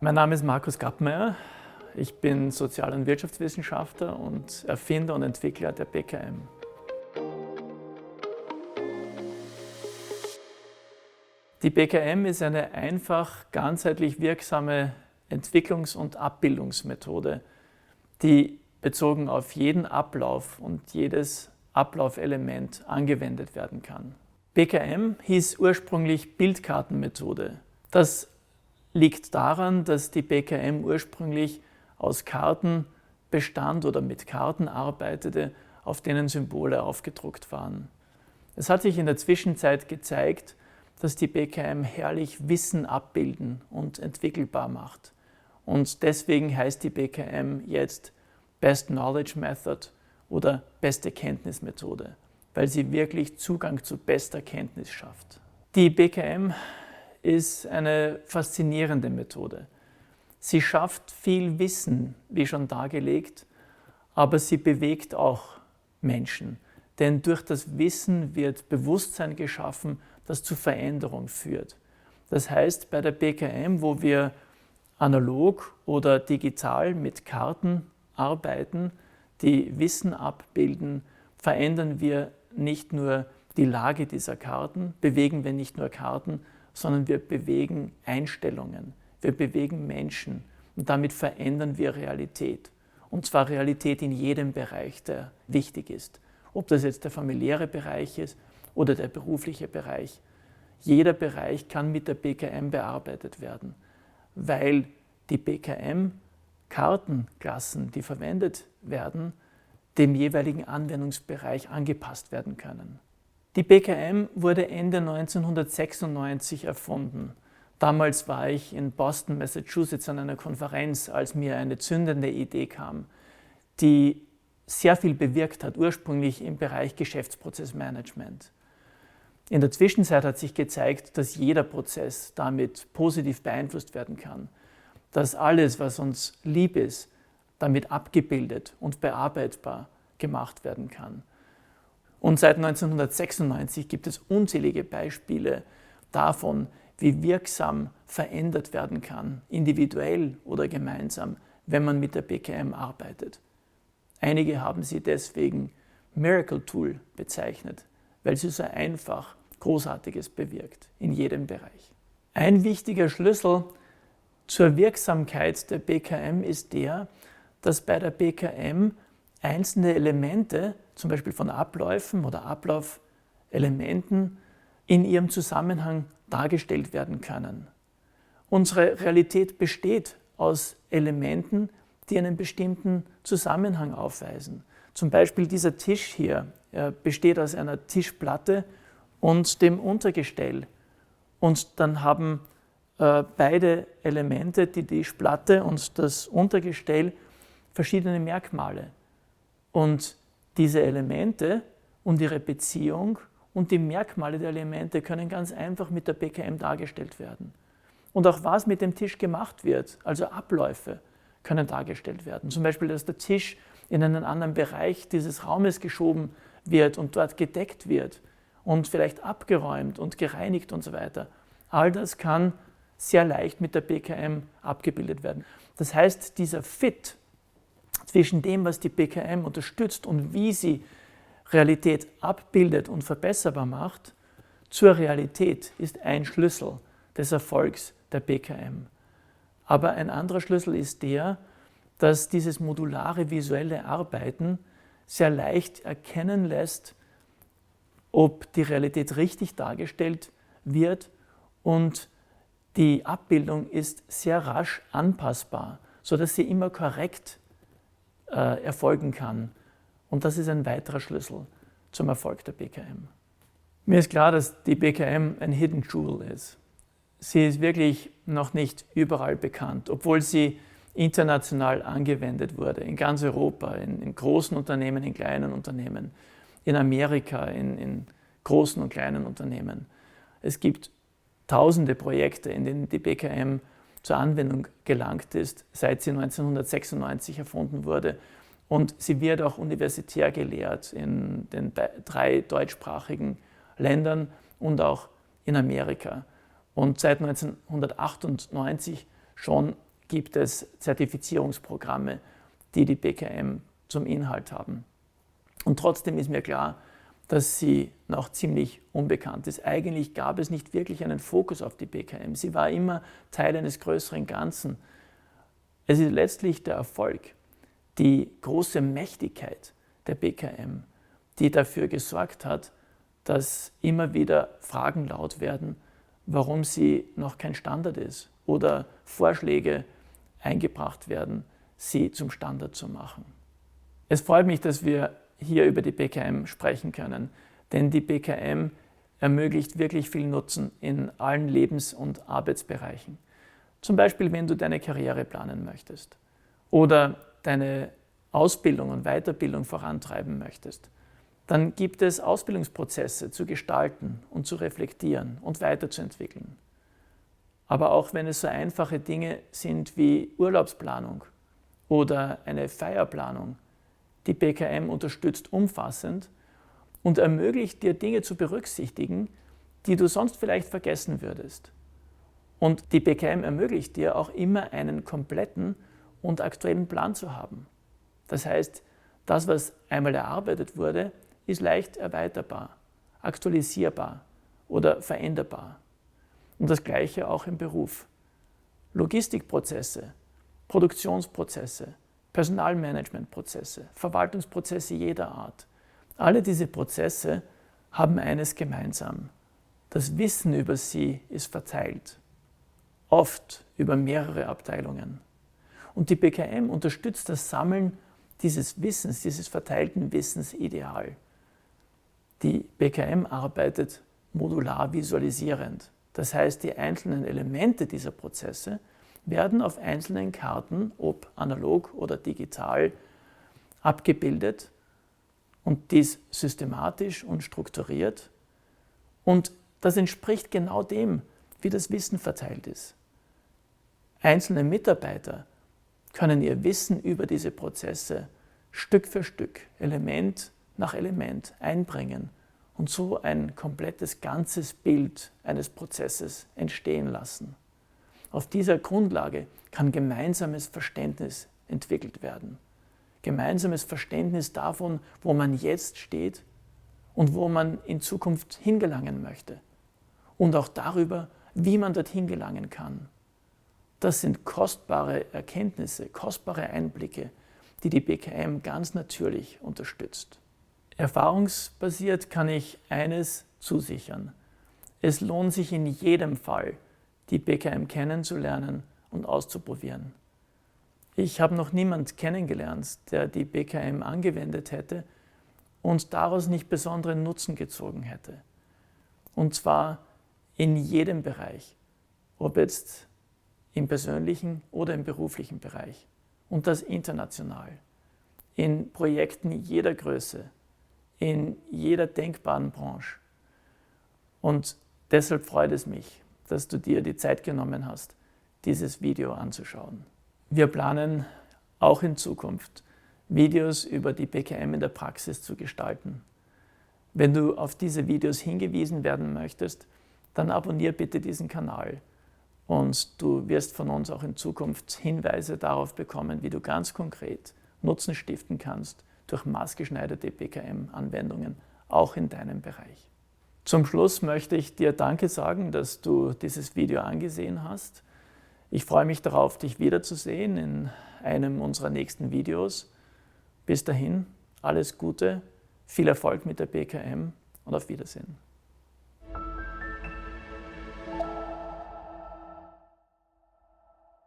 Mein Name ist Markus Gappmeier. Ich bin Sozial- und Wirtschaftswissenschaftler und Erfinder und Entwickler der BKM. Die BKM ist eine einfach, ganzheitlich wirksame Entwicklungs- und Abbildungsmethode, die bezogen auf jeden Ablauf und jedes Ablaufelement angewendet werden kann. BKM hieß ursprünglich Bildkartenmethode. Das liegt daran, dass die BKM ursprünglich aus Karten bestand oder mit Karten arbeitete, auf denen Symbole aufgedruckt waren. Es hat sich in der Zwischenzeit gezeigt, dass die BKM herrlich Wissen abbilden und entwickelbar macht. Und deswegen heißt die BKM jetzt Best Knowledge Method oder beste Kenntnismethode, weil sie wirklich Zugang zu bester Kenntnis schafft. Die BKM ist eine faszinierende Methode. Sie schafft viel Wissen, wie schon dargelegt, aber sie bewegt auch Menschen. Denn durch das Wissen wird Bewusstsein geschaffen, das zu Veränderung führt. Das heißt, bei der BKM, wo wir analog oder digital mit Karten arbeiten, die Wissen abbilden, verändern wir nicht nur die Lage dieser Karten, bewegen wir nicht nur Karten, sondern wir bewegen Einstellungen, wir bewegen Menschen und damit verändern wir Realität. Und zwar Realität in jedem Bereich, der wichtig ist. Ob das jetzt der familiäre Bereich ist oder der berufliche Bereich. Jeder Bereich kann mit der BKM bearbeitet werden, weil die BKM-Kartenklassen, die verwendet werden, dem jeweiligen Anwendungsbereich angepasst werden können. Die BKM wurde Ende 1996 erfunden. Damals war ich in Boston, Massachusetts an einer Konferenz, als mir eine zündende Idee kam, die sehr viel bewirkt hat, ursprünglich im Bereich Geschäftsprozessmanagement. In der Zwischenzeit hat sich gezeigt, dass jeder Prozess damit positiv beeinflusst werden kann, dass alles, was uns lieb ist, damit abgebildet und bearbeitbar gemacht werden kann. Und seit 1996 gibt es unzählige Beispiele davon, wie wirksam verändert werden kann, individuell oder gemeinsam, wenn man mit der BKM arbeitet. Einige haben sie deswegen Miracle Tool bezeichnet, weil sie so einfach Großartiges bewirkt in jedem Bereich. Ein wichtiger Schlüssel zur Wirksamkeit der BKM ist der, dass bei der BKM einzelne Elemente, zum Beispiel von Abläufen oder Ablaufelementen, in ihrem Zusammenhang dargestellt werden können. Unsere Realität besteht aus Elementen, die einen bestimmten Zusammenhang aufweisen. Zum Beispiel dieser Tisch hier besteht aus einer Tischplatte und dem Untergestell. Und dann haben beide Elemente, die Tischplatte und das Untergestell, verschiedene Merkmale. Und diese Elemente und ihre Beziehung und die Merkmale der Elemente können ganz einfach mit der BKM dargestellt werden. Und auch was mit dem Tisch gemacht wird, also Abläufe, können dargestellt werden. Zum Beispiel, dass der Tisch in einen anderen Bereich dieses Raumes geschoben wird und dort gedeckt wird und vielleicht abgeräumt und gereinigt und so weiter. All das kann sehr leicht mit der BKM abgebildet werden. Das heißt, dieser Fit zwischen dem, was die BKM unterstützt und wie sie Realität abbildet und verbesserbar macht, zur Realität ist ein Schlüssel des Erfolgs der BKM. Aber ein anderer Schlüssel ist der, dass dieses modulare visuelle Arbeiten sehr leicht erkennen lässt, ob die Realität richtig dargestellt wird, und die Abbildung ist sehr rasch anpassbar, sodass sie immer korrekt erfolgen kann. Und das ist ein weiterer Schlüssel zum Erfolg der BKM. Mir ist klar, dass die BKM ein Hidden Jewel ist. Sie ist wirklich noch nicht überall bekannt, obwohl sie international angewendet wurde, in ganz Europa, in großen Unternehmen, in kleinen Unternehmen, in Amerika, in großen und kleinen Unternehmen. Es gibt tausende Projekte, in denen die BKM zur Anwendung gelangt ist, seit sie 1996 erfunden wurde. Und sie wird auch universitär gelehrt in den 3 deutschsprachigen Ländern und auch in Amerika. Und seit 1998 schon gibt es Zertifizierungsprogramme, die die BKM zum Inhalt haben. Und trotzdem ist mir klar, dass sie noch ziemlich unbekannt ist. Eigentlich gab es nicht wirklich einen Fokus auf die BKM. Sie war immer Teil eines größeren Ganzen. Es ist letztlich der Erfolg, die große Mächtigkeit der BKM, die dafür gesorgt hat, dass immer wieder Fragen laut werden, warum sie noch kein Standard ist oder Vorschläge eingebracht werden, sie zum Standard zu machen. Es freut mich, dass wir hier über die BKM sprechen können, denn die BKM ermöglicht wirklich viel Nutzen in allen Lebens- und Arbeitsbereichen. Zum Beispiel, wenn du deine Karriere planen möchtest oder deine Ausbildung und Weiterbildung vorantreiben möchtest. Dann gibt es Ausbildungsprozesse zu gestalten und zu reflektieren und weiterzuentwickeln. Aber auch wenn es so einfache Dinge sind wie Urlaubsplanung oder eine Feierplanung, die BKM unterstützt umfassend und ermöglicht dir Dinge zu berücksichtigen, die du sonst vielleicht vergessen würdest. Und die BKM ermöglicht dir auch immer einen kompletten und aktuellen Plan zu haben. Das heißt, das, was einmal erarbeitet wurde, ist leicht erweiterbar, aktualisierbar oder veränderbar. Und das Gleiche auch im Beruf. Logistikprozesse, Produktionsprozesse, Personalmanagementprozesse, Verwaltungsprozesse jeder Art. Alle diese Prozesse haben eines gemeinsam. Das Wissen über sie ist verteilt, oft über mehrere Abteilungen. Und die BKM unterstützt das Sammeln dieses Wissens, dieses verteilten Wissens ideal. Die BKM arbeitet modular visualisierend. Das heißt, die einzelnen Elemente dieser Prozesse werden auf einzelnen Karten, ob analog oder digital, abgebildet und dies systematisch und strukturiert. Und das entspricht genau dem, wie das Wissen verteilt ist. Einzelne Mitarbeiter können ihr Wissen über diese Prozesse Stück für Stück, Element nach Element einbringen und so ein komplettes ganzes Bild eines Prozesses entstehen lassen. Auf dieser Grundlage kann gemeinsames Verständnis entwickelt werden. Gemeinsames Verständnis davon, wo man jetzt steht und wo man in Zukunft hingelangen möchte. Und auch darüber, wie man dorthin gelangen kann. Das sind kostbare Erkenntnisse, kostbare Einblicke, die die BKM ganz natürlich unterstützt. Erfahrungsbasiert kann ich eines zusichern. Es lohnt sich in jedem Fall, die BKM kennenzulernen und auszuprobieren. Ich habe noch niemanden kennengelernt, der die BKM angewendet hätte und daraus nicht besonderen Nutzen gezogen hätte. Und zwar in jedem Bereich, ob jetzt im persönlichen oder im beruflichen Bereich. Und das international, in Projekten jeder Größe, in jeder denkbaren Branche. Und deshalb freut es mich, dass du dir die Zeit genommen hast, dieses Video anzuschauen. Wir planen auch in Zukunft Videos über die BKM in der Praxis zu gestalten. Wenn du auf diese Videos hingewiesen werden möchtest, dann abonniere bitte diesen Kanal und du wirst von uns auch in Zukunft Hinweise darauf bekommen, wie du ganz konkret Nutzen stiften kannst durch maßgeschneiderte BKM-Anwendungen, auch in deinem Bereich. Zum Schluss möchte ich dir Danke sagen, dass du dieses Video angesehen hast. Ich freue mich darauf, dich wiederzusehen in einem unserer nächsten Videos. Bis dahin, alles Gute, viel Erfolg mit der BKM und auf Wiedersehen.